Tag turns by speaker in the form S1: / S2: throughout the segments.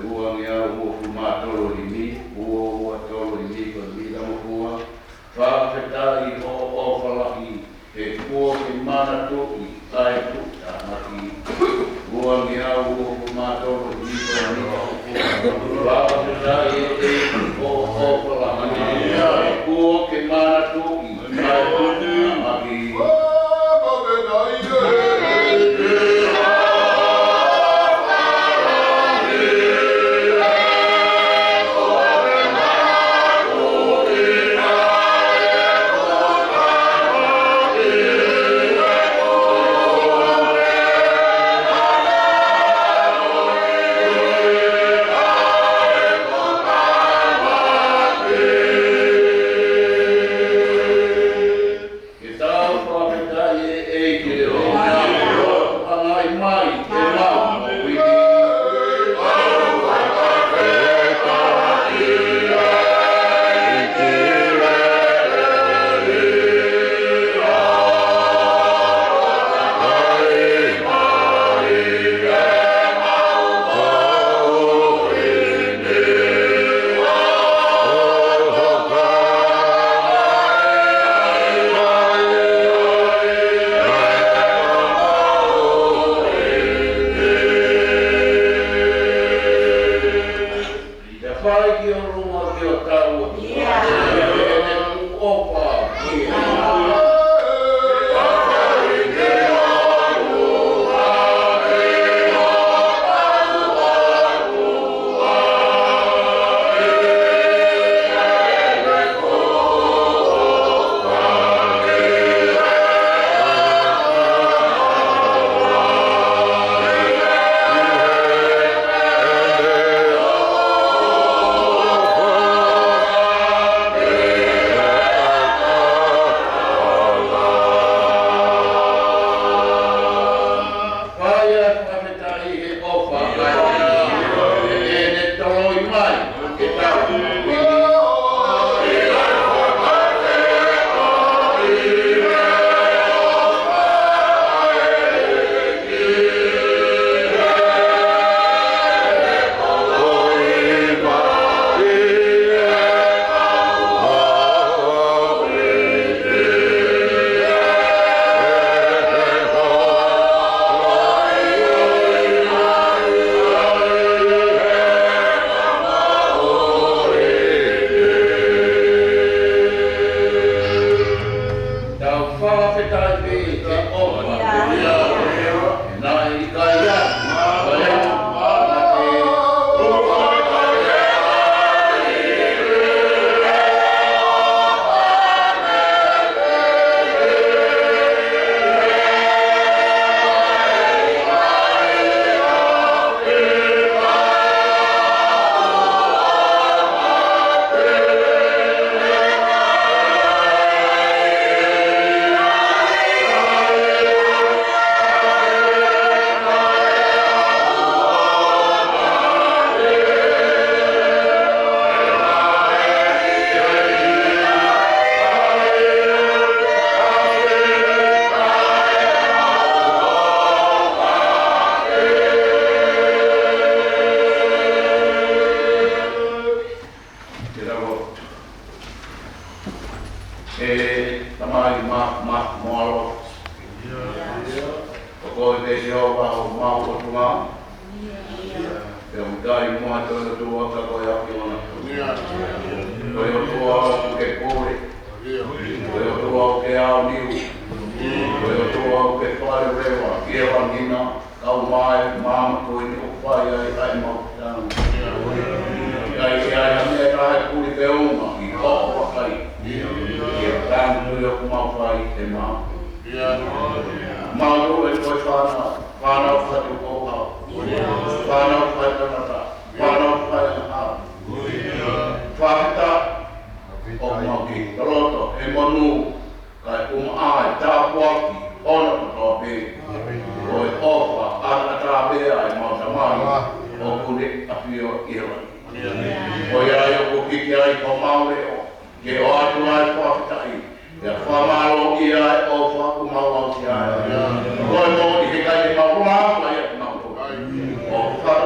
S1: uang ya uang fumatolo ini uang tolo ini kalau bila uang Faifekau o falaki uang di mana tu tai tu mati uang ya uang fumatolo ini kalau Faifekau o falaki uang di mana tu tai tu mati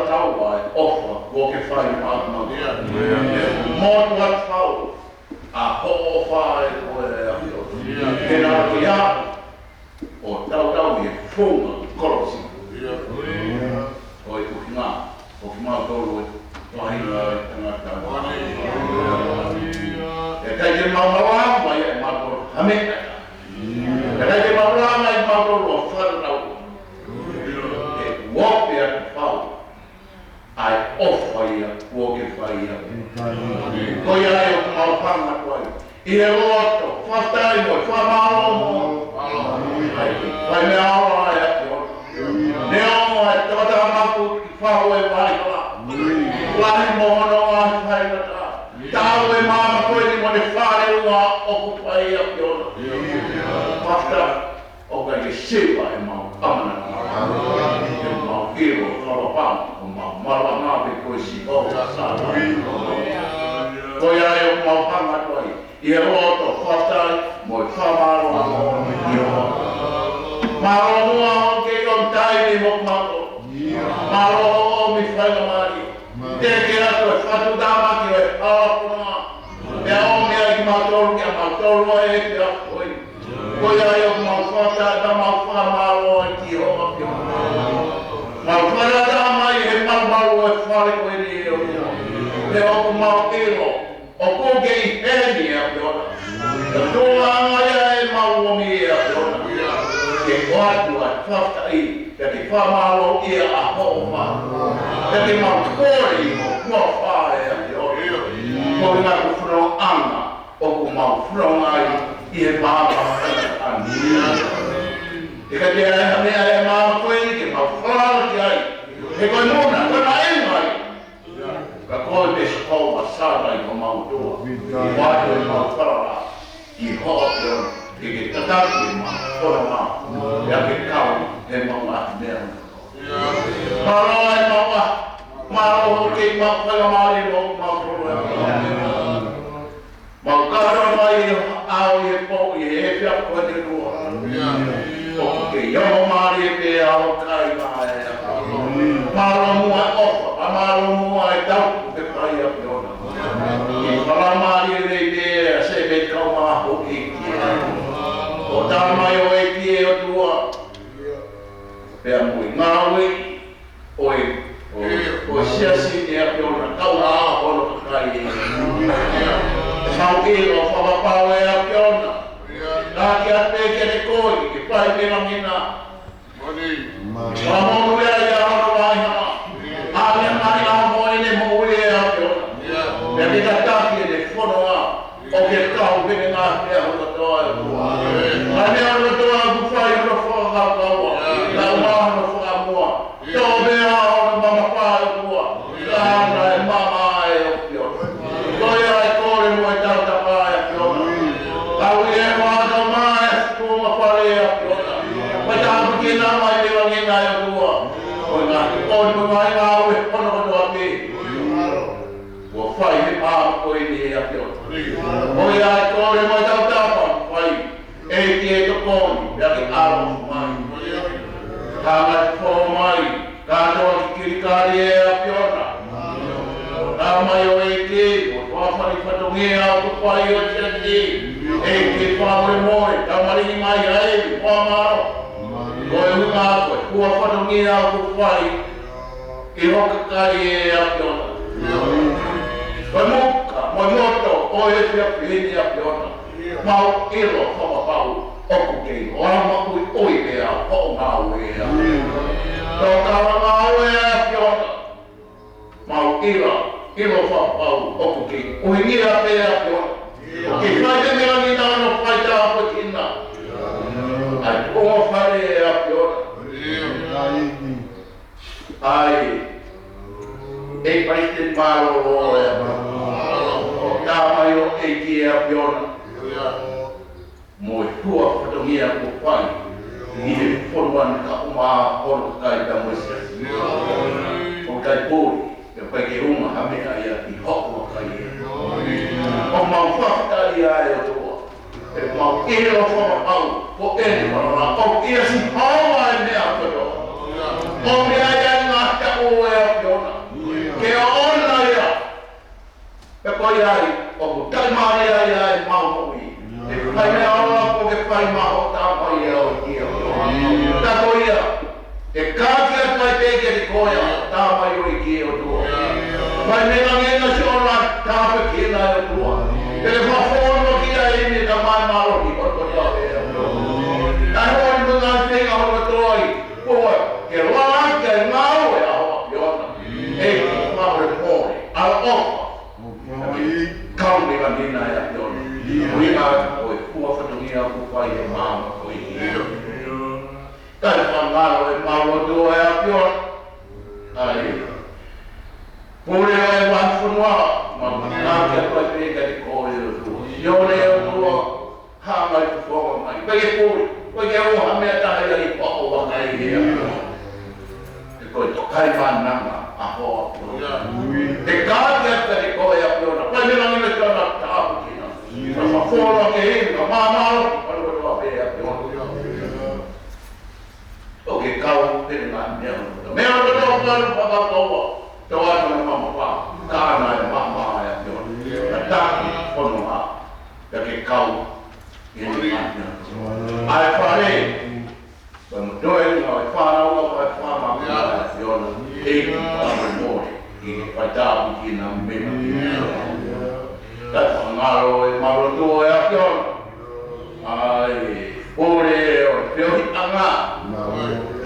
S1: Tahu ai ofa ko ke whai māma. Mō tua tau a ho o whae ko e apio. Ke nā ki a o tau i whunga korosi. O i uki ngā, o ki mā tolu e whahinga e tangata. E kai te maurama i e mātoro hameka. E kai te maurama i mātoro o whanau. E wope a te whau. Ai ofa ia, woke whai ia. Koi ai o te maupanga koe. I e roto, whatai mo, whamaro mo. Whai me aura ai ati o. Ne o ai tawata maku ki whao e waihora. Lahi mohono a whai kata. Tau e mama koe ni mo ne whare ua oku whai ati o. Whafta, o kai ke siwa e mau amana. E mau hiro, whawapama. Mara ngā pe koe si o sāra. Koe ai o mau hanga koe. I e roto whatai mo i whamaro a mo i o. Maro mua o ke o taimi mo mato. Maro o mi whainga mari. Te ke ato e whatu dama ki o e hawapuna. E o mea ki matoru ki a matoru e te a koe. Koe ai o mau whatai da mau whamaro e ki o a ki o. Mau whanata mai he mau e whare koe ni e o. Te oku mau ero, o koke i heni e a peona. Ka tōa ngaia e mau o mi e a peona. Ke watu a whafta i, ka te whamaro i a ho'o wha. Ka te mau kore i mo kua whae a peona. Koe ngā ku whanau anga, oku mau whanau ai i he māma anu. E ka te mea e māma koe ni ke mau whanau ki ai. He koe muna, koe na e ngai. Ka koe te shikoa sāra i ko mau toa. I wātu e mau wharara. I hoa peona. Ke tataki e mau whora mā. E ake kau e mau ati mea. Maroa e mau a. Maroa ke mau whakamari mo mau toa. Mau karo mai au i e po i e hewhia koe te rua. O ke iamo mari e pe au kai mai e a. Maro mua e ofa, a maro mua e tau te pai a peona. I wharamari e rei te a se me kau maho ki kia. O tamai o e ki e o tua. Pea mui ngāui, o siasi ni a peona, kau na a hono kakai e. Mau ilo whawapau e a peona. Nā ki a peke ne koi, ki pai pena mina. Whamonu ea i a hono waihana. Āmea mai a moe ne mo ue e a peona. Pea ki ta taki e ne whonoa. O ke kau pene ngā mea hono toa e kua. Ai mea hono toa e kuwhai hono whakakau kaua. Lau maa hono whakamua. Tō mea hono mama pā e kua. Tāna e mama e o peona. Koe ai kore mo e tau tapa e a peona. Au e wāna mai e kua whare e a peona. Mai tāpu ki nā mai te wangina e o tua. Koe ngā te kore mo mai ngā ue hono kono a pe. Kua whai he pāma koe ni e a peona. Koe ai kore mo e tau tapa whai. E ki e to koni, pia ki aro mai. Kā mai te whō mai, kātoa ki kirikari e a peona. Nā mai o e ki, o whawhari whatongi au ku whai o tirati. E ki whāmore more, tā marini mai ai, whamaro. Koe hunga koe, kua whatongi au ku whai, i hoka kai e a peona. Koe muka, moi moto, o e pia pihini a peona. Mau ilo whawapau, oku kei, o ama kui oi mea, o ngau ea. Tō kawa ngau ea peona. Mau ilo whawapau, oku kei, uhingia pea peona. O ke whai te mea ni nāno whai tā apa tina. Ai kua whare e a peona. Ai, e pai te maro o e a o tā mai o e ki e a peona. Mo e tua whatongia ko whai. I he whoruan ka uma horo kai ta moise. O kai pōri, e pai ke unga hamea ia i hoko kai e. O mau whakatari ai o toa. E mau ilo whakapau, o ene marana, o ia si hawa e mea katoa. O mea ia ngā ta o e a peona. Ka koi ai, o ku tai mai ai mau mui. E pai mea ola ko ke pai maho tā pai e o kia. Tā koi ia, e kātia pai peke te koia, tā pai o i kia o tua. Pai mea ngenga si ola, tā pe kia nai o tua. E le whafono kia e ni ka mai maro ki o tua e o tua. Ai hoi mga whenga hona toi, koa, ke roa ke ngau e aho a piona. E ki whaore mōre, ala opa. Kaungi wa nina e a piona. Ui a koe kua whatungia ku pai e māma koe kia. Kai whangaro e mālo tua e a piona. Ai. Pure e whanwhanua. Māke a koe pēka te koe o tua. Sione e o tua. Hāngai ku whonga mai. Kai e pure. Koe ke oha mea tahi ai pako wakai e a piona. E koe tokai whananga a hoa piona. E kāti ata te koe a piona. Kai me rangi me tōna tāpu kina. Ka whawhora ke hinga. Māmaro. Kano koe pē a piona. O ke kau pere ngā mea. Mea o tō kāru whakatoa. Tō atu na mamapā. Kāna e mamā e a piona. Ka tāki whono mā. Ka ke kau. Ai whare, ka mtoe ngā e whanau ngā e whanau ngā e whiona, e ki whanau mōre, ki whaitapu ki nā mena ki whiona. Ka whangaro e maroto e a whiona. Ai, pōre e o whiohi anga.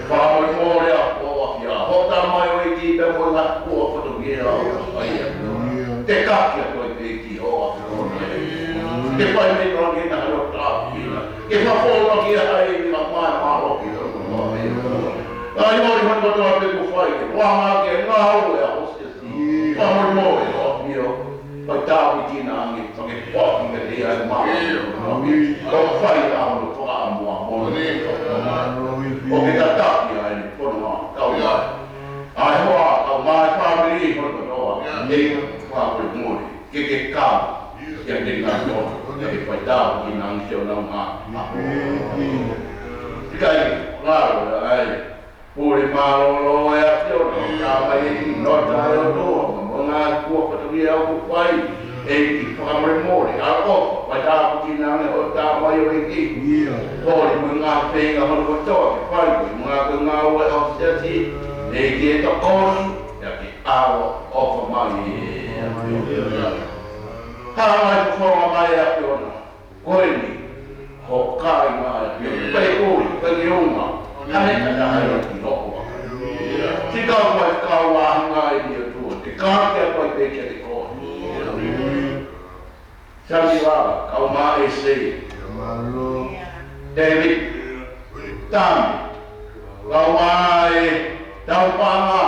S1: Whanau mōre a kōa whia, hota mai o i ki pe mo ngā kua whatungia o ai a whiona. Te kākia koe pe ki hoa whiona e. Ke pai me rongi na haro tāpina. Ke whawhora ki a hai ni ma mai maroki o tua e. Ai ori hono toa pe ku whai ke wanga ke ngā hau e a hostia si. Whamori mo e o pio. Pai tāpi ki nā ngi whake whaki ke te ai maa. Ko whai a hono whaka amua mono. O ke ka tāpi ai ni pono maa. Kau mai. Ai hoa, kau mai whamiri hono toa. E whamori mori. Ke kāu. Yang di kantor, dari pada inang sionang Tikai lalu ay puri malo ya siono kama ini nota yo tu mengaku ketulia aku pai di pamremori aku pada inang nota mayo iki puri mengape ngahon bocor pai mengaku ngawe obsesi dia tokon jadi awo mai Hāngai whonga mai a piona, koe ni, ho kāi mai a piona, pai kōri, pai ki unga, hane kata hai o ki roko waka. Tikau mai kau wāhangai ni a tua, te kāke a pai peke te kōri. Sangi wāra, kau mā e se, David, Tami, kau mā e taupanga,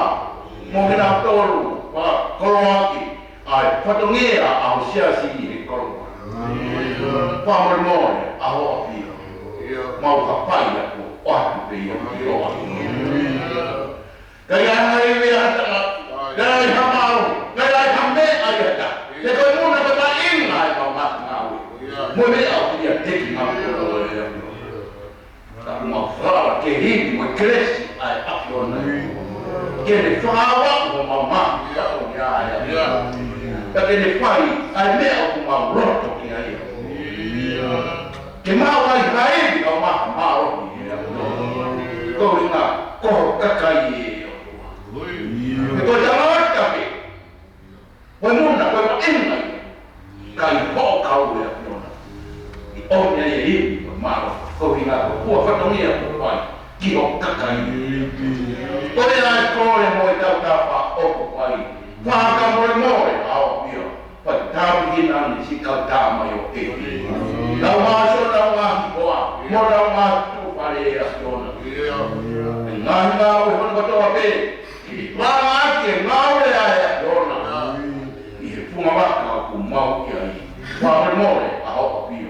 S1: mokina toru, koroaki, ai whatungia au siasi i koroma. Whamori mōre a hoa pia. Mau ka pai aku o atu pe i roa. Kai ai mea hatanga, kai ai hamaro, kai ai hame ai hata. Te koe muna ka ta inga ai pao mata ngāwe. Mo mea au pia teki ngāwe o e aku. Ka mau whara ke hini mo kresi ai apiona. Ke ne whawa o mamā i ako ni aia. Tapi ni pai, ai mea o kuma roto ki ai. Ke maa wai hai ni au maha maro ki ai. Ko ringa, ko kakai e o tua. Me ko jangar kape. Koe muna, koe ma inga i. Kai ho kau e a piona. I o mea e i, koe maro. Ko ringa, ko kua whatongia ko pai. Ki o kakai e. Koe ai kore mo i tau tapa o ko pai. Whaka more more ao pia. Pai tāpi hina ni si kau tāmai o e. Lau māso lau ngā hikoa. Mo lau ngā tūwhare e a siona. Ngā hinga o hono katoa pe. Wā ngā ke ngāure a e a siona. I he punga waka o ku mau ki ai. Whamore more a hoka pia.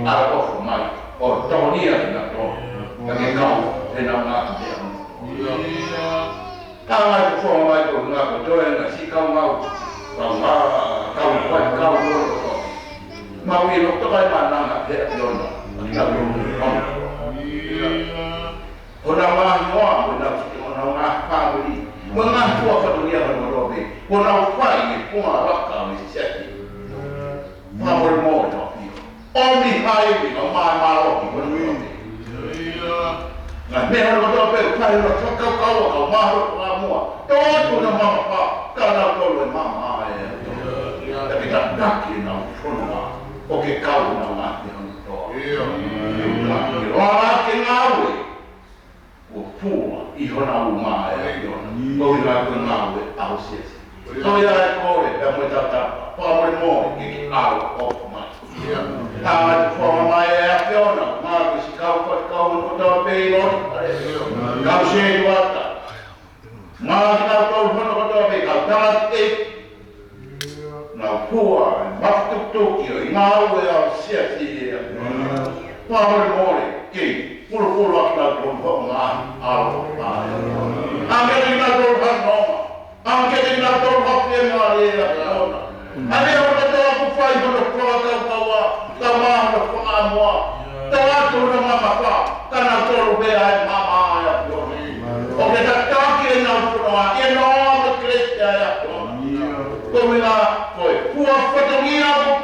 S1: Ara ofa mai. O tohonia ki ngā toa. Ka ke kau e nau ngā te anu. Tāngai ku whonga mai ko ngā katoa ngā si kau ngau. Kau ngā kau whai kau ngoro ko. Mau i loko kai mananga te a piona. Ka piona i kong. Hona ngā hinoa, hona ngā whāwiri. Mo ngā tua whatunia hana robe. Hona whai e punga waka o i siati. Mehän on todella päivä, kauan mahdollista mua. Tootuna mamma paa, täällä on ollut mamma aina. Ja pitää takina sanomaan. Okei, kauna on lähti on tuo. Laakin aui. Puhua, ihona umaa ja toillaan kun aui ausiesi. Toi ei koode, ja muita tapaa. Paamori moonikin aui oppimaan. Täällä on ja Fiona, maailmassa kauan kun tuo peilon. Kausi ei luota. Maailmassa on tuolla kun tuo peilon. Täällä ei. No puhutaan, mahtuktukio, maailma on sieltä. Paamori moonikin. Pulla kun hommaan alkaa. Anketin tuolla noma. Anketin tuolla pienmaaliilla. Hän on tuolla kun Faifekau tuolla kaukaa aamua. Tuolla tuolla mamma kana tuolla vielä mamma ja okei takki nautunut. En ole kristiä ja Tomilla voi puhua kun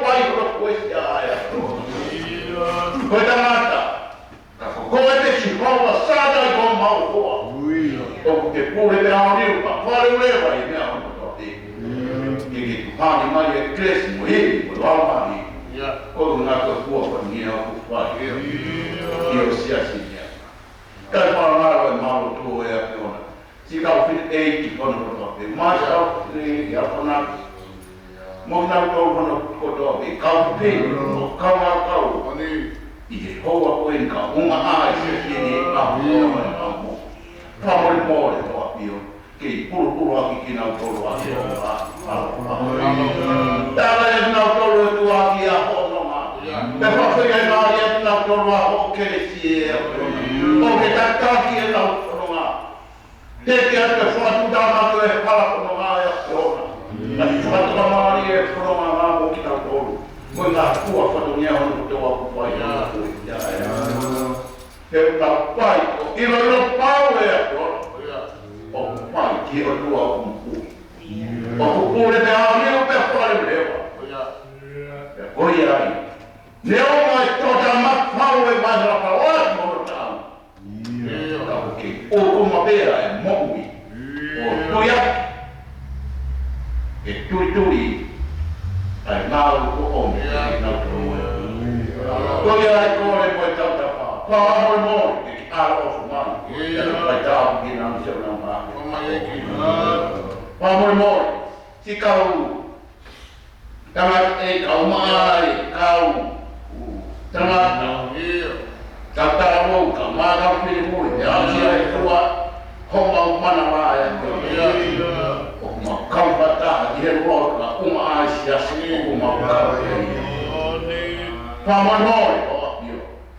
S1: Faifekau kuistia ja koitamata. Koeteksi kauan saadaan maukua. Onko puhutaan on niukka, paljon levä ei mea on totti. Kiki haani maie kresi mu hei mu almani. Kodun näkö puhutaan niin on vai. Kiitos jäseniä. Kai vaan arvoin maulu tuo ja on. Sikau fit ei on totti. Maasau niin ja on. Mun on kotoa kaupi kau. Ihe hoa kuinka uma aise kini amu. Paamori moore toa pio. Kei pulpuluakin kinautouluakin täällä ei kinautoulu tuakin ja honomaan. Ja pahoja naalia kinautoulua hokkelisiä. Onke takkaakin kinautoulua. Tekee, että suotutaan kyllä palkonomaa ja honomaan. Ja suotutaan maalia ja honomaan aamu kinautoulu. Kuinka kuofatun ja on tuolla paikalla kuitenkin. Heuttaa paikko. Ilo pauleja tuolla. On paikki on tuolla kun puu. On kun puuletaan on ilpea paljon levaa. Ja kojai. Ne on vaihtoota pauleen vaihdolla olet mortaan. Kauki. Ulkuma peräin mommi. On tuja. Et tuli. Tai naulu on. Kojai koole voi tapaa. Paamoi moori. Arvoisumaan. Ja vai taapukin on seuraamaan. Paamoi moori. Sikau. Tämä ei kaumaai. Tämä saattaa luukaa. Maa kauppili muille. Ja asia ei tulla homma manavaa. Oma kaupataan. Ihan luokkaa. Uma aisia. Uma kauppili. Paamoi moori.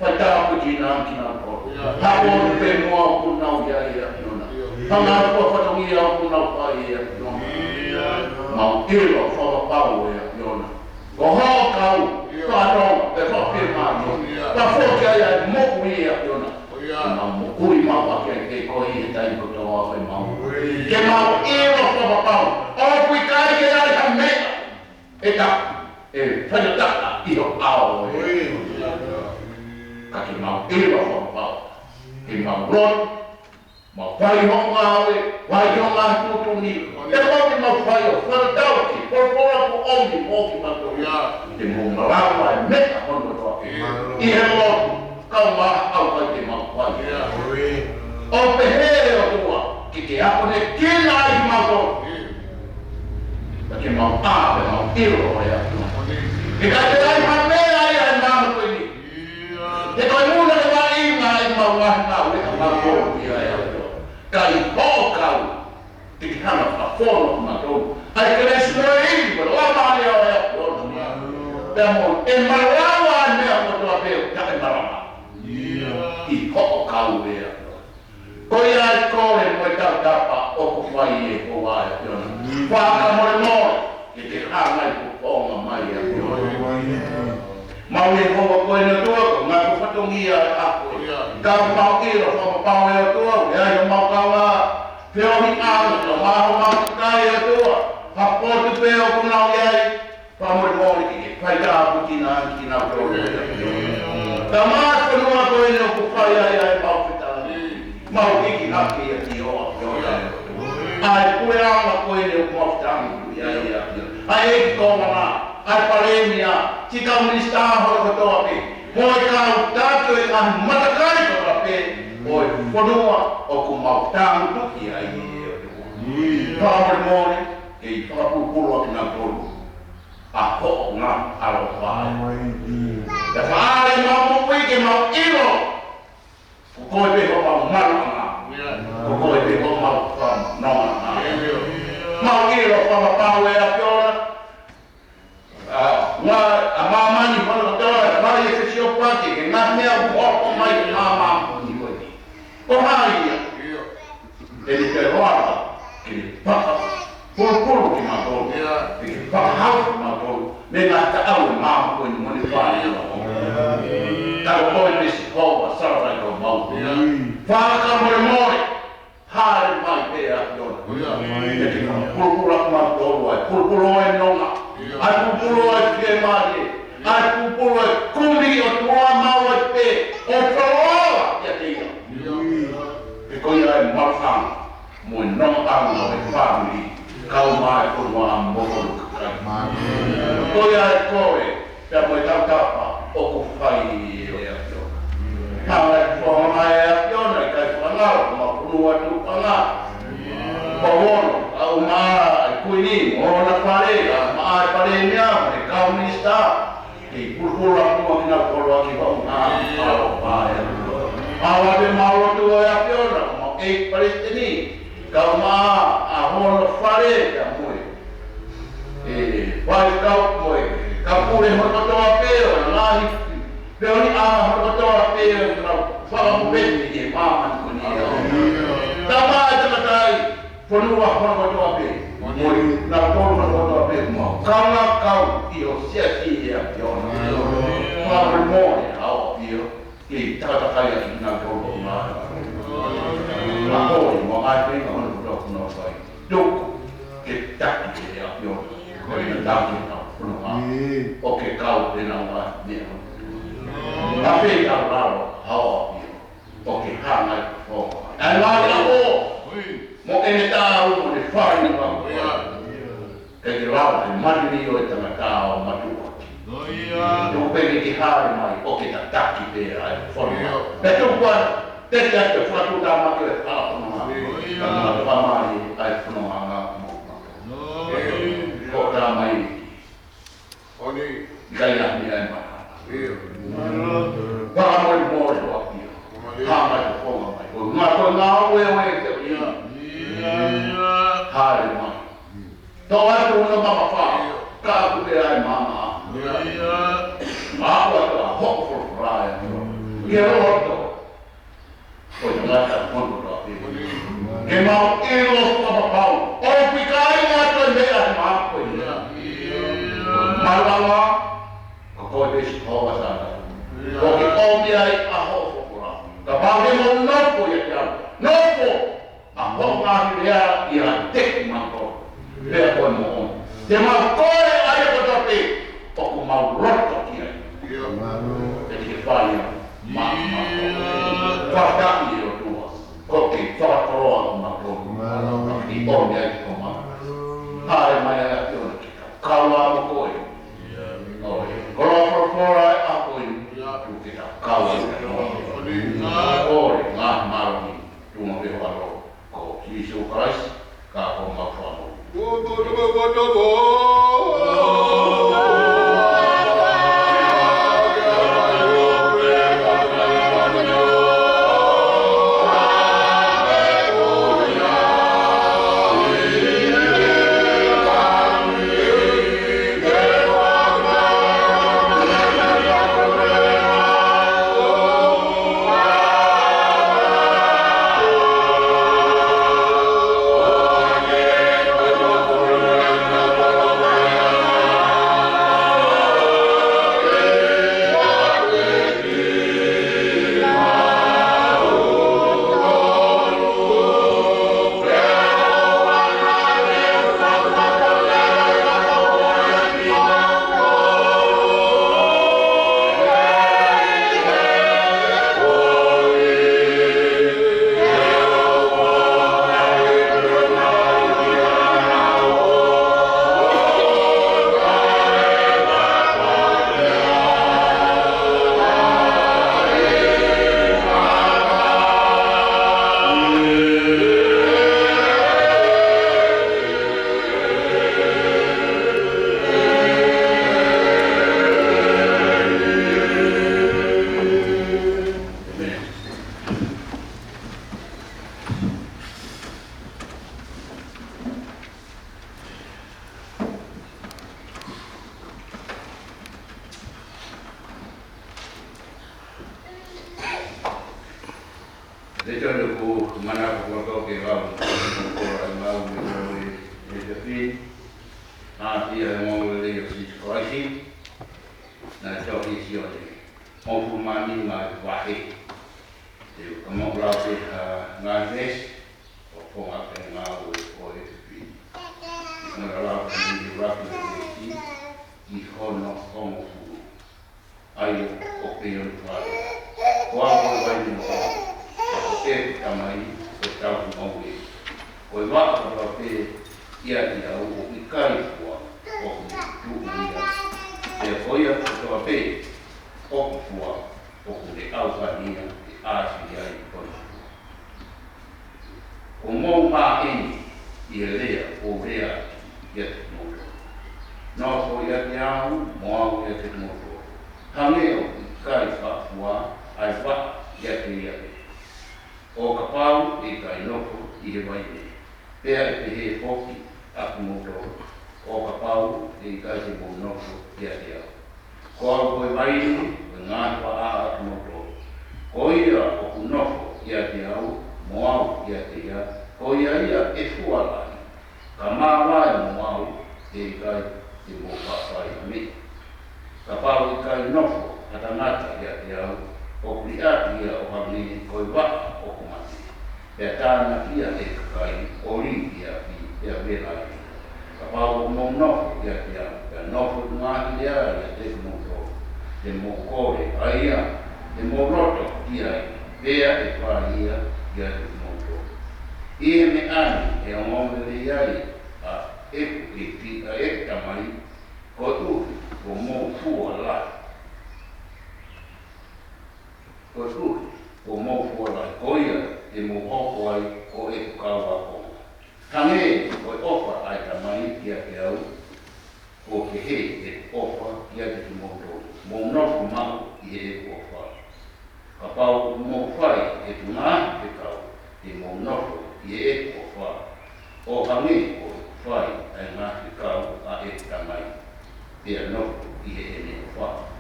S1: Vai taapukin on. Haluan mua kun nauja ja nona. Hangaa kofatomia kun naupai ja nona. Mä oon ilo fova pauja nona. Ko haakau kadon te firmaa nona. Ta fokia ja mokui ja nona. Mä oon uima pakeen ei koi tai kotoa vai mä oon. Ke mä oon ilo fova pau. Opui kaiken aikaan me. Eta ei fajota ilo ao. Kaki mä oon ilo fova pau. Thì mà rốt mà quay hông vào ấy quay hông vào tu tu ni cái đó thì mà quay ở phần đầu thì có ông thì có thì mà tôi thì mình mà lao lại mét ở con của tôi thì hết lo không mà ông phải thì mà quay ông phải hết rồi tôi cái áo này kia lại mà tôi cái mà cái mà yêu rồi à cái này mà mẹ này là mà tôi đi cái tôi muốn là mà nào để mà cô thì là cái bao cao thì cái nào là phone mà tôi ai cái này suy mà lo mà liệu là để một em mà lo mà nè một lo bèo chắc em mà thì họ cao về coi ai coi mới tạo ra bà ô quay ô quay qua cả một mồi cái hàng này cũng có mà mày mau yang kau kau ini tu aku ngaku patungi aku. Kau mau kira kau mau yang tu ya yang mau kau film ang mau kaya tu. Apa tu film kau nak ya? Kamu mau ni kaya aku kina kau. Tamat semua kau ini aku kaya ya mau kita ni. mau iki haki ya ki o ai pueanga koine o maftangi ya ai ko mana ai palemia tika minista ho ko topi moi kau tatu e kan matakai ko rape oi fonua o ku maftangi ya pa mo e pa pulo na tolu a ho na alo pa da fare mo ke mau ilo ko be ho malanga ko be ho mau no mau ilo pa pa we a piora na a mama ni ko to vai se si opati che na me a po mai mama ni ko hai e di per guarda che pa por que matou que pa how matou me na ta au mama ko ni mo ni fa ta ko ni si ko sa ra ko mau fa ka mo hai mai pe a yo e que por ma to por e no na ai por e que mai ai por e kumi o tua mau e pe o proa ya te e ko ia e marfa mo no anga e family kau mai ko ma mo ko ia e ko e pe mo ta tapa o ko fai e a yo Kau ko mai a yo na kai ko na ma ko tu panga bawon au ma kuini o na pare ma ai pare nia e kau minista e pulpula ko na ko lo ki ba na au pa e awa be ma lo tu a yo na mo e pare tini kau ma a hono pare ya mo e vai kau mo e ka pure mo to a pe o na ni pero ni a mo to a pe na fa mo be ni ma man ko ni tama tai ponua hono to a pe mo na ponua hono to a pe mo kama kau io sia ki ya yo na ma mo au io ki ta kai na ko ma ma ko mo ai pe ko no fai duk ke tak ya yo ko ni ta ki na ponua o ke kau de na ma ni tapi kalau hawa oke hana o ai la o mo ene ta o ni fai ni ma ke ki la ni mani ni o ta ka o matu o pe ki hari mai o ke ta taki pe ai fo pe tu kwa te ya te fa tu ta ma ke a no ma pa mai ai fo no ma ko ta mai oni gaya ni ai ma Vamos embora aqui. Vamos fora, mas uma coisa não é aqui. Hai, mãe. Então é que uma mama fala, caso de ai mama. Água da roupa por praia. E é outro. Pois não é que quando aqui. Que mal ilo para pau. Ou ficar uma também as mapas. Mas lá ko desse rola sana porque o dia aí a roupa por lá da parte mo não foi aquela não foi a roupa dia e a técnica é bom mo de mal core aí eu tô aqui o com mal roto aqui ele que falha falta aqui eu tô porque falta uma coisa aqui bom dia como ai mas é aquilo calma mo coi kalau fora aku ini kita kawan ore ngah malu cuma bewaro ko Yesus Kristus ka ko mafano jono ko mana ko ke ga ko mau e de fin a ti e mo le si croisi na to si o mo fu mani ma wa he e ko mo la se na nes o ko ma ke ma o e fin na la ni ra ki i hono como fu ai o pe o fa wa wa ni ko e tamai o tau mau e o wa ko pe ia ia o i kai fua o tu ia e foi a to pe o fua o le au ka nia e a si ia i ko o mo ma e i lea o rea ia mo no so ia ia mo ia te mo hange o i kai fa fua ai fa ia te ia o ka pau i kai noko i he mai ne pea e te he poki aku moto o ka pau i kai te mo noko ia te au ko au koe mai ni o ngā pa a aku moto ko ia o ku noko ia te au mo au ia te ia ko ia ia e fua lai ka mawai mo au i kai te mo whawhai me ka pau i kai noko katangata ia te au o kuri ati ia o hangi koe waka o kumati. Pea tāna ia e kakai o ri ia ki ia vera i. Ka pāo mō nofo ia ki a. Pea nofo ngāhi ia ia te mō te mō kore a ia. Te mō roto ia i. Pea e whā ia ia te mō tō. Ie me ani e o mōmere ia i a eku e ki a e tamai ko uhi o mō fua lai. Ko tu o mo fo la koia e mo hoko ai o e kawa ko tange o ofa ai ta mai ia ke au o ke he e ofa ia te mo to mo no ko ma i e ofa ka pau mo fai e tu na e kau e mo no i e ofa o hange o fai ai na e kau a e ta mai ia no i e ne ofa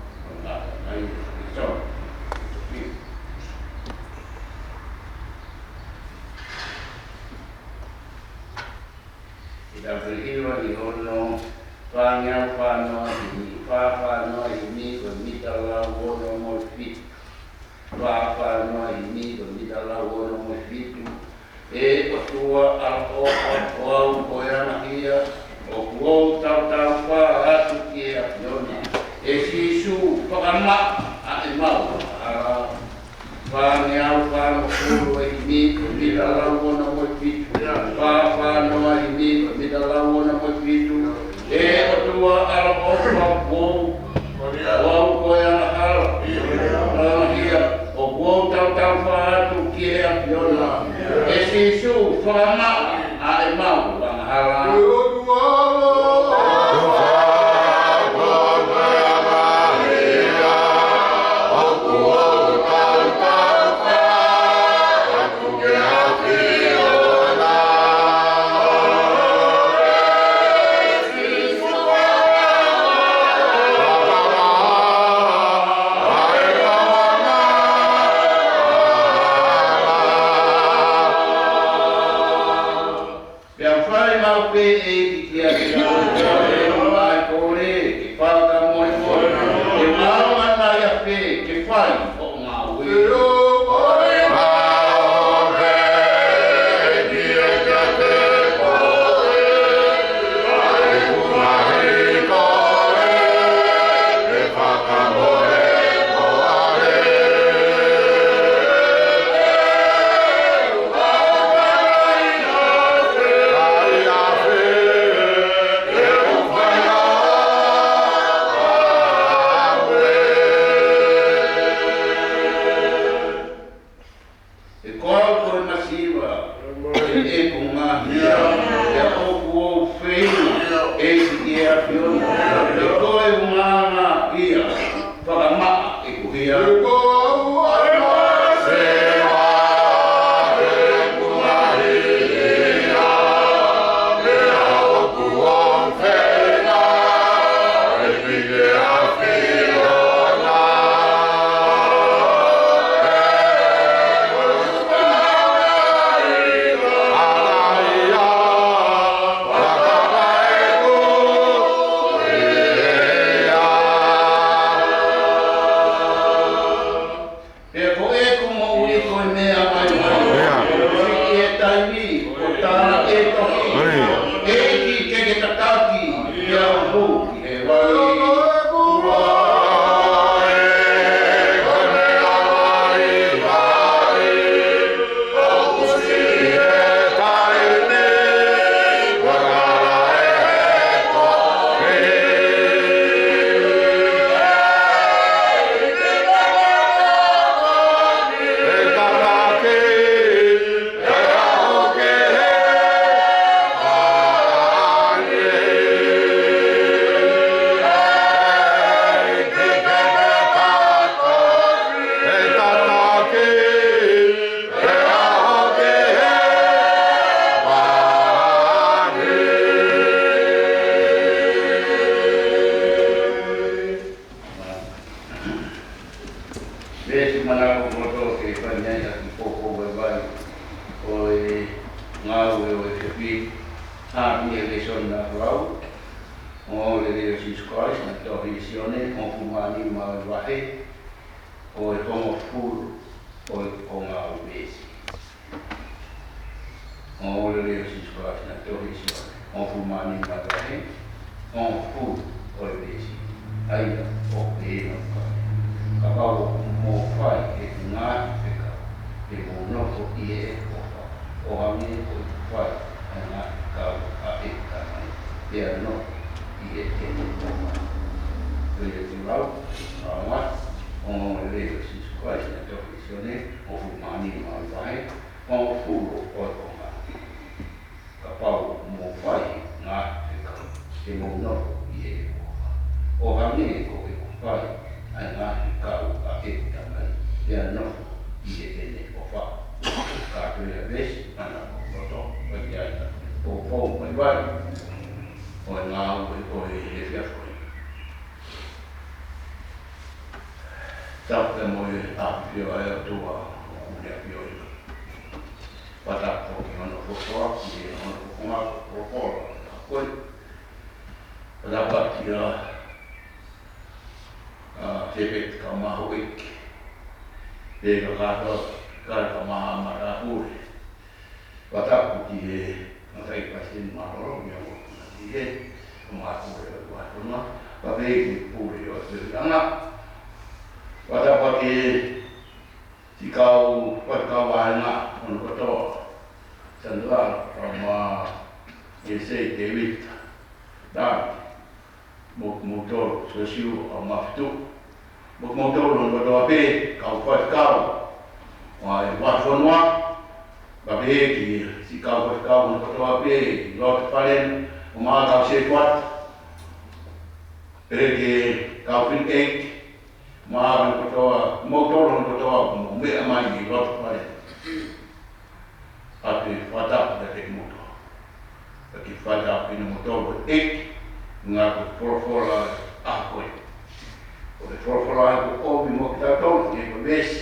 S1: na ai so da berhiwa di ono panya pano di pano ini bermita lawono mo fit pano ini bermita lawono mo fit e otua al o koyana ia o kuo tau pa atu kia yona e sisu pakama a emau ara panya pano kuru ini bermita lawono mo fit pano ini bermita lawono mo fit e otua al o Wau koyana hal ia o kuo tau pa atu kia yona e sisu pakama a emau hala O le Jesus Christ na tohisione o kumani mawahe o e homo fulu o e konga ubesi. O le Jesus Christ na tohisione o kumani mawahe o fulu o e besi. Aia o pēno kai. Ka pau mo whai e ngā whika e mo nofo i e ofa. O hangi o i whai e ngā kau a e tanai. Pea nofo i e tēne ofa. Tui e tu rau, a ngā, o le reo Jesus Christ na tohisione o kumani mawahe o fulu o e konga. Ka pau mo whai ngā whika e mo nofo i e ofa. O hangi ko e whai ai ngā kau a e tamai, pea nofo i e tēne ofa. Ka tui a vesi, ana o roto, o i aita, o pō mai wai, o e ngā o e he whiawhoi. Tau te moe a whio ai o tua o kune a whio ina. Patako ki ono whokoa, ki e ono whokonga o kora, a koe. Rapati a Faifekau maho eke. Pega kato, ka maha mara ure. Wataku ki e matai pasin maroro, mea wakuna ki e, o maha ure o watuna, ka vegi ure o tūranga. Watapa ki e, tikau, watakau wahenga, ono katoa. Sandala, from Yesei te wita. Dan, mutoro, suesiu, o mafitu. Mutoro, ono katoa pe, kau Faifekau. Wa e wafonua, ba pe ki si kau Faifekau, ono katoa pe, lote paren, o maa kau se kwat. Pere ke kau Faifekau, maa ono katoa, mutoro, ono katoa, mo mea mai ki lote paren. Ate whatapu te te moto. Aki whatapu ina motoro ek, ngā ko whorowhora a koe. O te whorowhora a ko omi mo ki tātou, ki e ko vesi,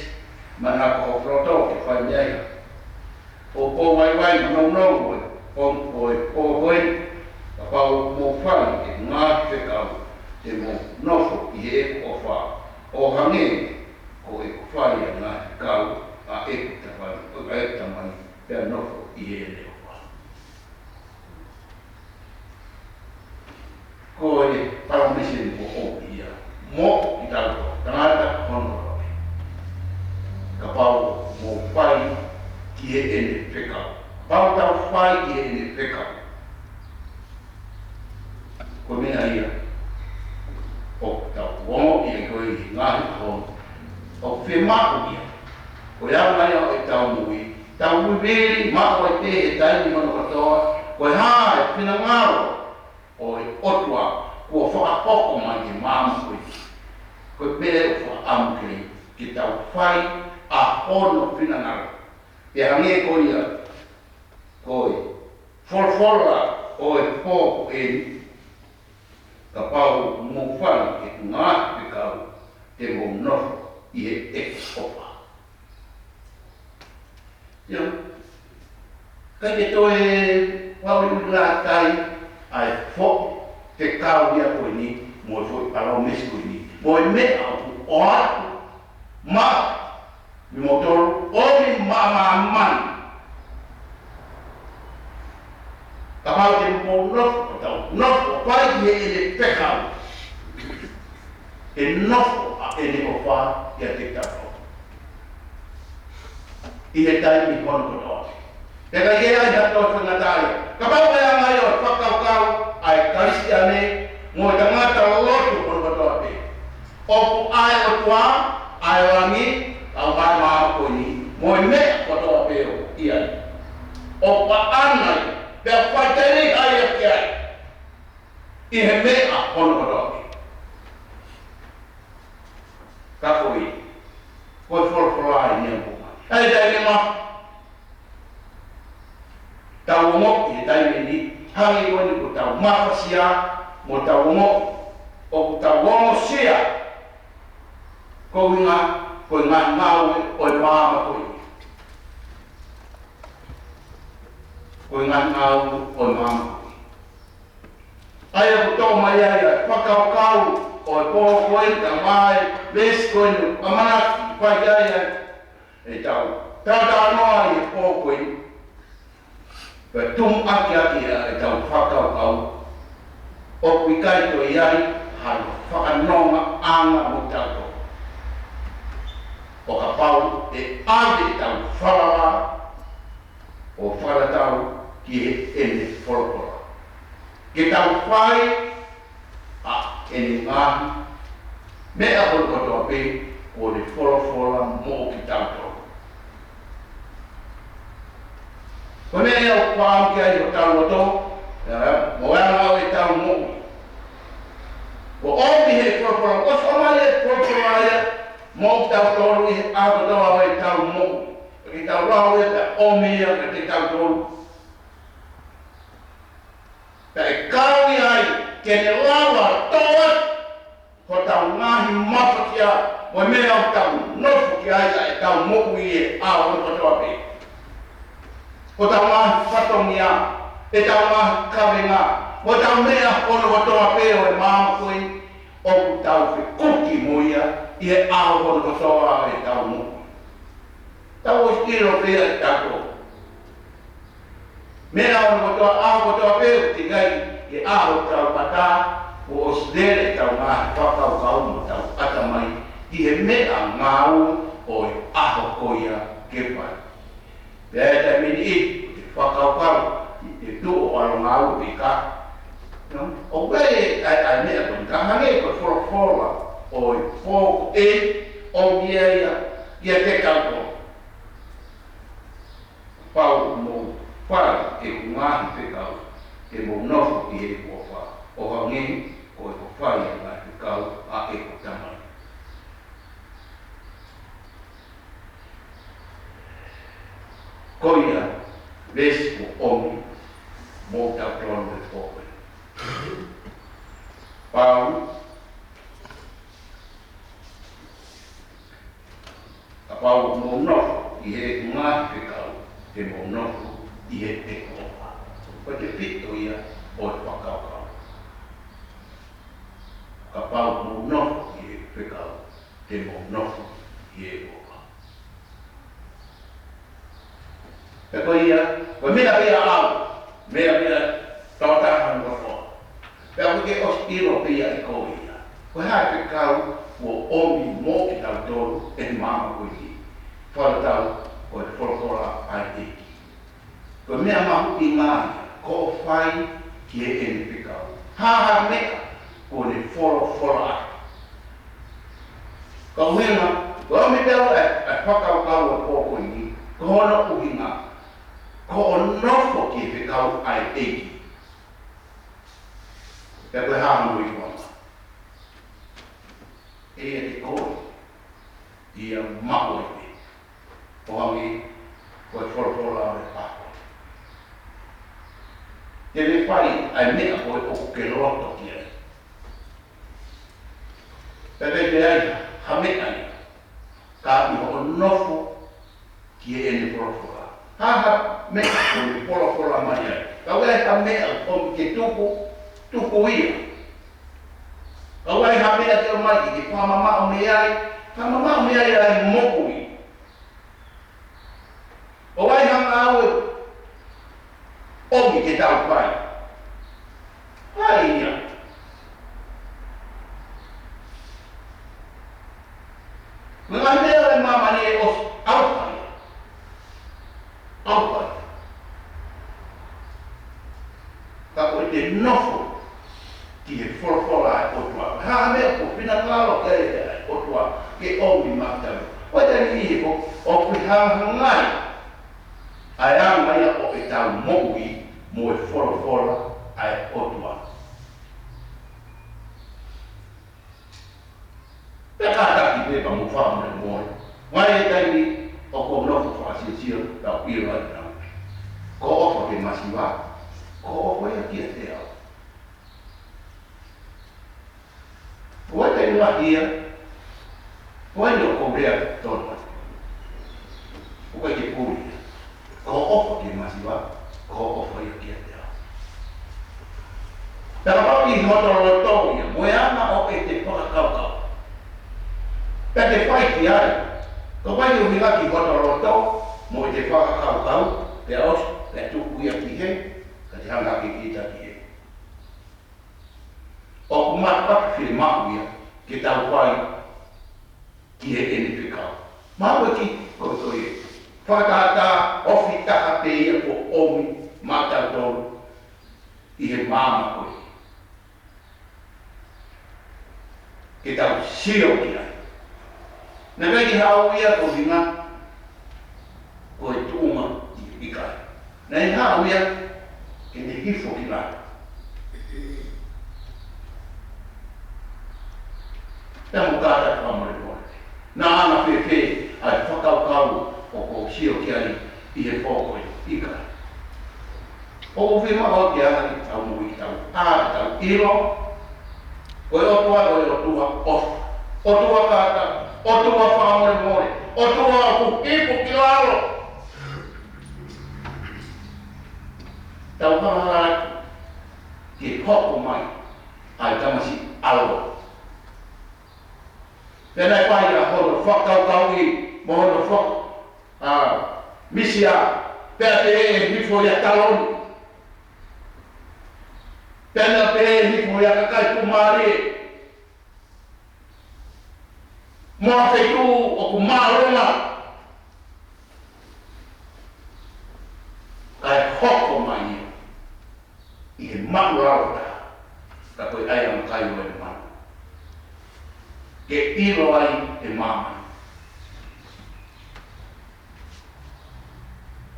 S1: mana ko whoroto ki whai miai. O pō wai, mau koe, o koe, ka pau mō whai e ngā whikau, te mō nofo i e o whā. O hange, ko e ko whai a ngā whikau, a e tamai, pea nofo i e leo wā. Ko e paramisi ko opi ia. Mo i tātou, tangata hono roke. Ka pau mō whai ki e ene whikau. Pau tau whai ki e ene whikau. Ko mea ia. O tau wongo i e koe i ngāhi hono. O whemako ia. Ko iau mai o e tau mui. Tau uweri, mako e te e taini mano katoa, koe hae, whina ngaro, o e otua, kua whakapoko mai ki māma koe. Koe pere o whakaamu kei, ki tau whai a hono whina ngaro. E hange koe ia, koe, wholwhola o e pōko e ka pau mō whai e ngā whikau, te mō nofo i e opa. Ia, kai te toe wau i ula tai, ai fo te kau ia koe ni, mo e fo i Palau mesi koe ni, mo e mea o atu, ma, mi motoro, o mi mani. Ka pau te mō nofo, pai ki e ele pekau, e nofo a ele o wha ia te tāpau. I he tai mi kono kotoa. Te ka ia ai hato whangatai. Ka pau kai angai o whakaukau ai karistiane mo i tangata lotu kono kotoa pe. Opu ai o tua, ai o rangi, au mai maa koini, mo i mea kotoa pe o iai. Opa anai, pia whaiteri ai a ki ai. I he mea kono kotoa pe. Ka koi, koi whorwhorai ni ang ai dai lema tau mo i dai ni hangi woni ko tau mafasia mo tau mo o tau mo sia ko nga mau o mama ko nga mau o mama Ai ko to mai ai whakaukau o e pō koe ka mai les koe nu amanaki whai ai e tau tata noa i e pō koe pa tum aki aki e tau whakaukau o kui kai to i ai hano whakanonga anga mo tauto o ka pau e ave tau wharawa o wharatau ki e ene wholopora. Ke tau whai a ene ngahi mea hoi kotoa pe o le wholopora mo ki tauto. Ko mea o whaam ki ai o tau roto, mo anga o e tau mo. Ko omi he wholopora, o soma e wholopora aia, mo tau toru i he akotoa o e tau mo. Ki tau rau e ta omi a te tau toru. Ta e kaui ai, kene lawa toa, ko tau ngahi mawhakia, mo mea o tau nofu ki ai e tau moku i e ao o toa pe. Ko tau ngahi whatongia, e tau ngahi kawenga, mo tau mea ono o toa pe o e mama koe, o ku tau whi kuki mo ia, i e ao o toa e tau moku. Tau o stilo pe e tau toa. Mea ono toa ao toa pe o te gai e ao tau pata o osdele tau ngahi whakau kau mo tau atamai i he mea ngau o e aho koia ke pai. Pea e te mini i te whakau kau i te tu o alo ngau pe ka. O wei ai mea koni ka hange ko whora o e whoko e o mia ia te kau ko. Pau mo whara e ngahi whekau, e mo nofu i e kua wha. O hangi, ko e ko whai e ngahi whekau a e ko tamai. Koia, ves ko omi, mo tau tono e whokoe. Pau, a pau mo nofu i e ngahi whekau, e mo nofu i he te koa. Ko te pito ia o e whakaukau. Ka pau mo nofu i he whekau, te mo nofu i he koa. E ko ia, ko mea mea au, mea tautahan ko toa. Pea ko ke ostiro pia e ko ia. Ko hae whekau o omi mo ki tau toru e mama ko i. Wharatau o e wholokora ai eki. Ko mea mahu i ngāi, ko o whai ki e ene whekau. Haha mea, ko ne whora ai. Ko huenga, ko ame teo e whakaukau e pōko i, ko hono uhinga, ko o nofo ki e whekau ai eki. Pea koe haha mui wanga. E te koe, ia mao e te. O hangi, ko e whora ai pāko. Te me whai ai mea koe o ke roto ki ai. Pepe te ai, ha mea ai, ka iho o nofo ki e ene whora. Haha mea koe whora mai ai. Ka wea ka mea o ke tuku ia. Ka wea ha mea te o mai ki te whamama o mea ai, whamama o mea ai moku i. O wai hanga au e omi ke tau pai. Pai ia. Mga mea e mama ni e os au pai. Au pai. Ka koe te nofo ki he whora ai otua. Ha mea ko pina ngalo ke ai otua ke omi matau. Koe te ni he ko o kui hanga ngai. Ai anga ia o e tau moui mo e whora ai otua. Pea kātaki pepa mo whamu e moe. Ngai e taimi o ko nofo whakasiasio tau ira i nau. Ko ofo ke masiwa, ko ofo ia kia te au. Ko e te nua ia, ko e no ko rea tono. Ko e te puri. Ko ofo ke masiwa, ko ofo ia kia te au. Pea i hotoloto ia, moeana o e te whakakaukau. Pea te whai ki ai, ka wai o hinga ki hotoloto, mo i te whakakaukau, te os, te tuku ia ki he, ka te hanga ki kita ki he. O kumata whiri mau ia, ki tau whai, ki he ene whikau. Mau ki, koe e. Whakata ofi taka te ia ko omi, mātau tōru, i he māma koe. Ke tau sio ki ai. Nā kai ki hao ia ko hinga, ko e tūma i kai. Nā i hao ia, ke te hifo ki lai. Nā mo kāta whamare mōre. Nā ana whewhe, ai whakaukau o ko sio ki ai, i he whōkoe i kai. O whi maho ki ana ki tau mui tau tau ilo, koe otua ofa, otua kata, otua whamore more, otua ku ipu ki lalo. Tau hanga ki hoko mai, ai tamasi alo. Pēnei pai a hono whakaukau i, mohono whak, misia, pēr te e nifo ia taloni. Pena pe hifo ia kakai kumare. Moa whetu o kumarunga. Kai hoko mai ia. I he maku rauta. Ka koe ai am kai ue e manu. Ke iro ai e mama.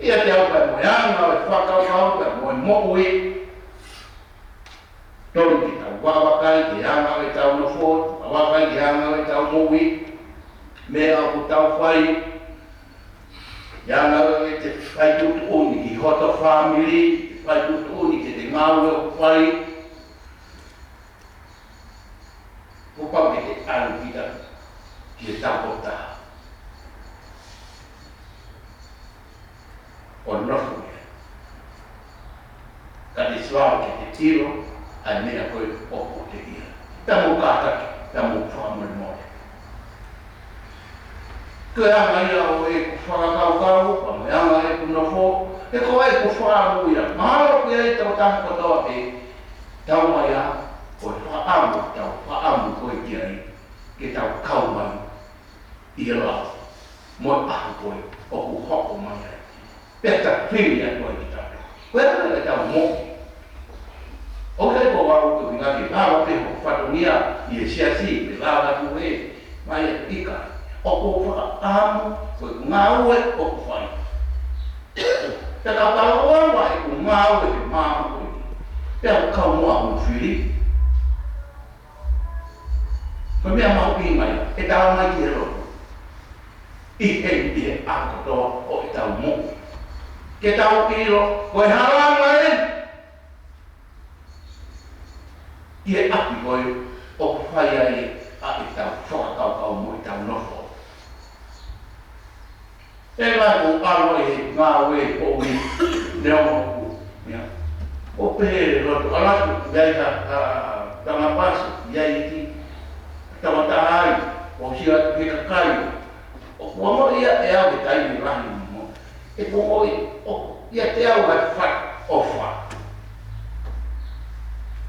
S1: Ia te au kai moeanga, e whakau kai moe mo'ui. Tolu ki tau wawakai, ki hanga e tau no fort, wawakai ki hanga e tau moui, mea o tau whai, hanga e te whai tutu uni ki hota family, te whai tutu uni ki te ngāue o whai, kupau ki te alu ki ta, ki te tau kota. O nofu mea. Ka te swao ki te tiro, ai mea koe opo te ia. Tamu kātaki, tamu whamare more. Koe anga ia o e ku whakakaukau, pamu anga e ku nofo, e koe e ku whaamu ia. Mahalo ki ai tau tamu kotoa e tau mai a, koe whaamu, tau whaamu koe ki ai, ke tau kau mai i lau. Moe ahu koe, o ku hoko mai ai. Peta whiri a koe ki tau. Koe anga e tau moki. O kai ko wa ko vinga ki lawa pe ho fatongia I siasi pe lawa ku e mai ika o ko fa am ko ngawe o ko fai ta ka ta wa wa ko ngawe ma ko pe ka mo a fili ko me ma pi mai e ta mai ki ro I e a ko to o ta mo ke ta o ro ko hala mai Ia api koe o whai ai a I tau whakakaukau mo I tau nofo. E mai ko aro e ngā ue o ui neo moku. O pehere roto alatu iai ka tangapasu iai ki tamatahai o sia ke kakai. O kuamo ia e au e tai ni rahi mo. E kuamo ia te au hai whai o whai.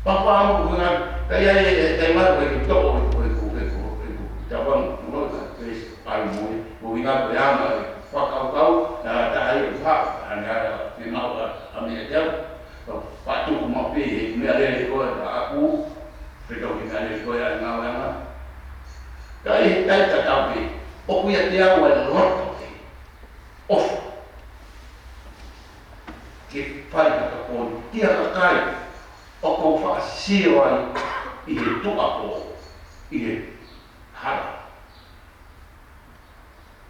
S1: Papa amo kuna kaya e mai ko to ko tawang no es almo ko vinga ko ama whakaukau ta ai wha ana te mau a me te pa tu mo pe me ale ko aku pe to vinga le ko ya nga nga kai ta ta pe o ku ya te au e roto of ke pai ka ko tia ka kai o ko wha sio ai I he tuapo, I he hara.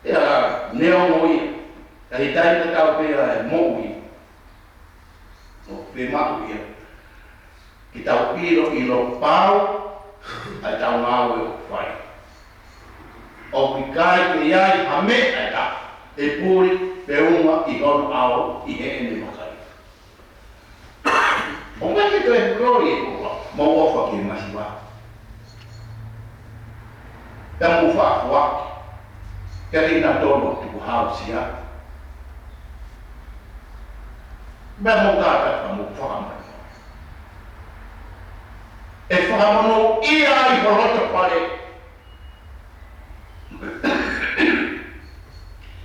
S1: Ea neo moi, ka I tai te tau pēra e moui, o pē maku ia. Ki tau iro pāu, ai tau ngāwe o whai. O ki kai ke iai hame ai ta, e pūri pe unga I hono ao I he ene makai. O mai ke toi glori e kua. mau ofa ki masiwa tamu fa wa kali na tolo tu house ya ba mo ka mo fa e fa mo ia i porota pare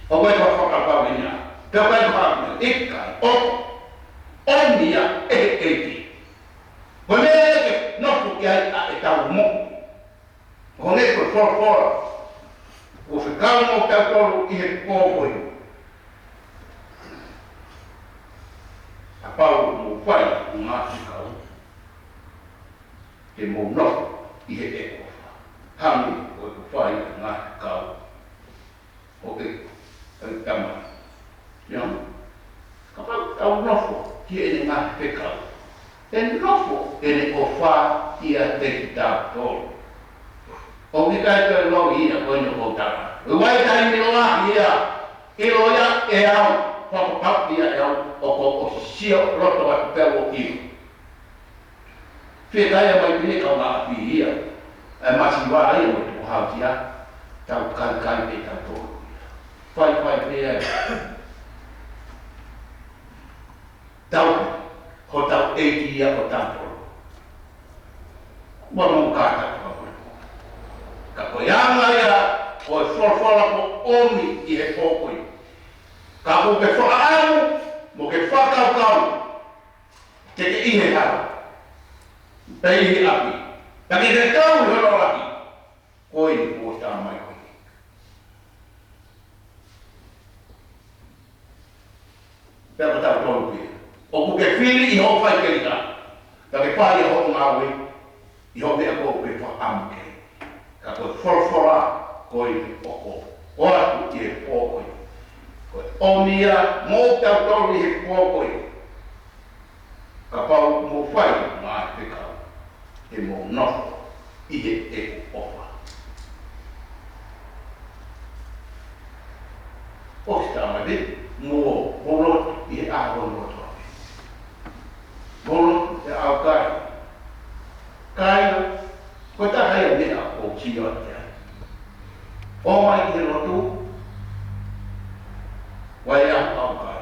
S1: o vai fa fa ka vinya pe vai fa ikka o onia e Boleh nak bukan tahu mu, boleh berfor. Kalau mau tahu ini kau apa mau fai mati kau, mau nak ini kau, kami mau fai mati kau, okey, tamat, yang kalau tahu nak dia ini mati kau. Dan nofo ele ofa ia tekta tol. O kita ke lo ia konyo kota. Uai dai ni la ia. Ilo ya e au, pop ia e au, o sio roto wa pelo i. Fita ia mai ni ka ma pi ia. E masiwa ia mo tu ha ia. Tau kan e ta tol. Fai pe. Tau ko tau e ia ko tampo. Mo kata ko. Ka ko yanga ya ko forfola ko omi i e pokoi. Ka ko ke fa'au mo ke fakau te i he ha. Pei api. Ta ki te kau holo laki. Ko i ko ta mai ko. Pea ta ko pi. O ku ke fili i ho fai ke ita. Ta ke pai ho ngawe. I ho me ko pe fa amke. Ka ko forfora ko i o. Ora ku e o ko. Ko omia mo ta to i he ko. Ka pa mo fai ma te ka. E mo no i he e o fa. O sta ma de mo bolo i a bolo. Bolo te au kai. Kai, ko ta hai me a o chi o te. O mai te lotu. Wai a au kai.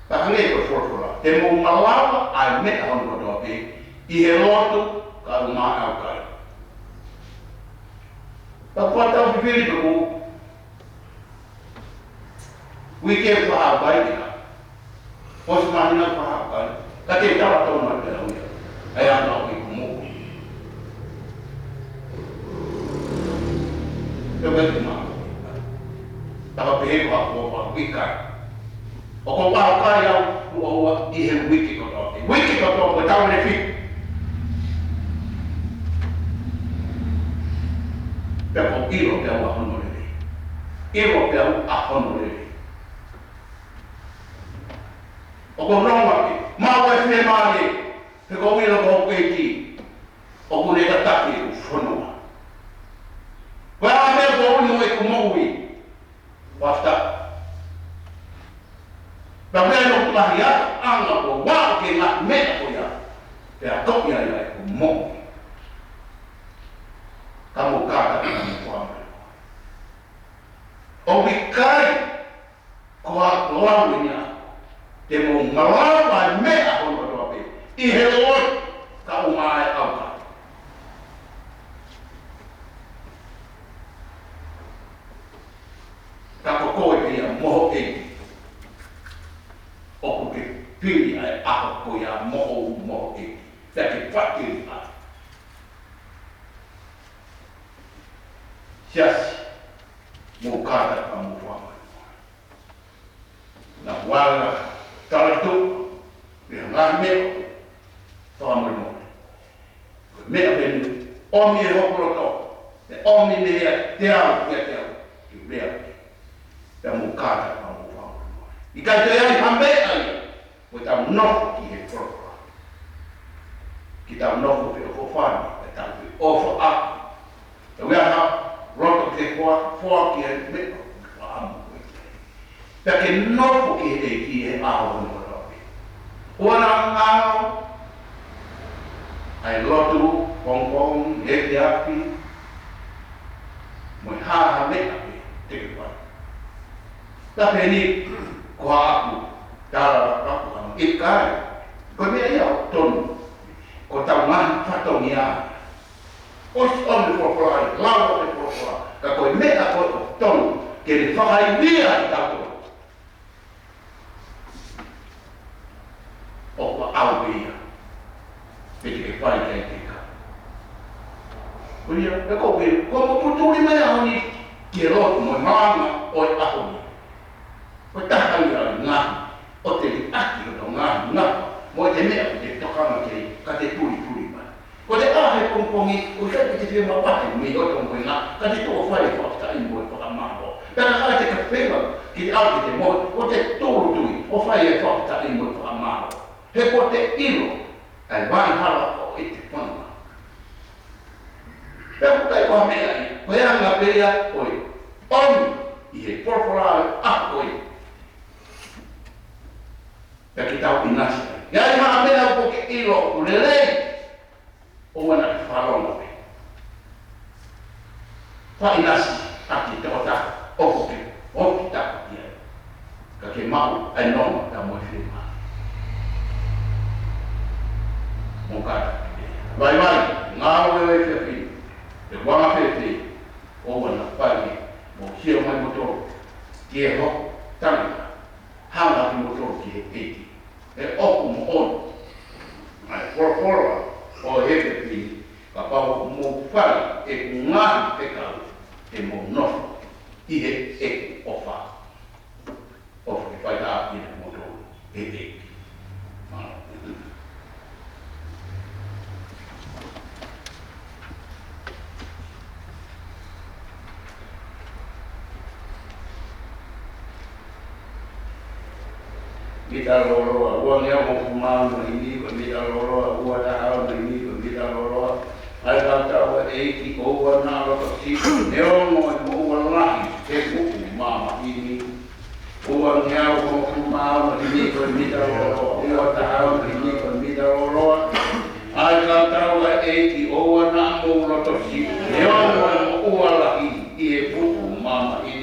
S1: Ta nge ko forfora. Te mo malawa ai me a hono do pe. I he lotu ka ma au kai. Ta ko ta viviri ko. We came for our bike. Os mahina pahapan, kati tawa tawa magdalaw niya. Kaya nga ako'y kumuha. Kaya kumaha. Nakapihin ko ako ang wikay. O kung kaya mo iheng wiki ko to. Wiki ko to, bataw na fit. Pero kung ilo kaya ako nulili. Ilo kaya ako nulili. O kung nongaki, mawa e mani, te ko wila ko peiki, o kung nekataki ufonua. Wala me ko uli e kumawi, basta. Bagay no kumahia, anga ko, wala ke nga mena ko ya, kaya kopya ya e kumawi. Kamu kata kamu kuamri. O wikai, kuha lawinya, te mo malawa me a hono do pe I he lot ka umai au ka ka ko ko e mo e o ko ke pili ai a ko ya mo e ta ke fati a jas mo ka ta mo fa na wala Kalau tu, dia ngambil, tuan bermula. Mereka benda, om ini hoklo to, om ini dia tiap, dia muka tak mahu faham. Ikan tu yang ambil aja, kita menok dia berapa. Kita menok dia faham, kita over up. Tapi apa, rotok dia kuat dia mereka faham. Perché non può chiedere chi è a uno. Ora ai lotu, pong, hepi api, mo ha me te kwa. Tapi ni kwa aku, tala aku ikai, ko me ia ton, ko taman fatongia. Os on popolai, lawa de popolai, ka ko me ako ton, ke ni whakai mea i tātou. O wa au mea, me te ke whai kei te ka. Kuria, e ko mo puturi mea honi, ke rotu mo maanga o i aho ni. Ko takai a ngahi, o te li aki o ngahi, mo te mea o te tokanga kei, ka te turi mai. Ko te ahe pongpongi, o kai te whia mawate mi o tōngo i ngā, ka te tō whai whakata i mo i whakamāho. Pera kai te ka whenga ki te au ki te mo, o te tōru tui, o whai e whakata i mo i whakamāho. He ko te iro, ai waihara o i te whanua. Pera kutai koha mea i, ko e anga pēia o i oni i he porporau ako i. Pera ki tau i nasi ai. Ia i maa mea o ke iro o PULELULU. O wana ki wharonga pe. Whainasi ati te o taka, o ki taka ia. Ka ke mau ai nonga ta mo i whima. Mo kata ki te. Vai, ngā oe e whiawhi, te wanga whiawhi, o wana whai, mo hia mai motoro, ki e hoko, tangata, hanga ki motoro ki he eiti. E oku mo ono. Ai, pora, o hepe pi, ka pau mo whai e ngāhi whekau e mo nofo i he e o wha. O whai tā i te moto e e. Mita loroa, ua ngea mo kumau na ini, ko mita loroa, ua tahau na ini, ko mita loroa. Ai kata eiki oua nā roto siku, neongo e mo ua lahi, te kuku mama ini. Ua ngea mo kumau na ini, ko mita loroa, ua tahau na ini, ko mita loroa. Ai kata eiki oua nā mo roto siku, neongo e mo ua lahi, i e kuku mama ini.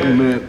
S1: Amen.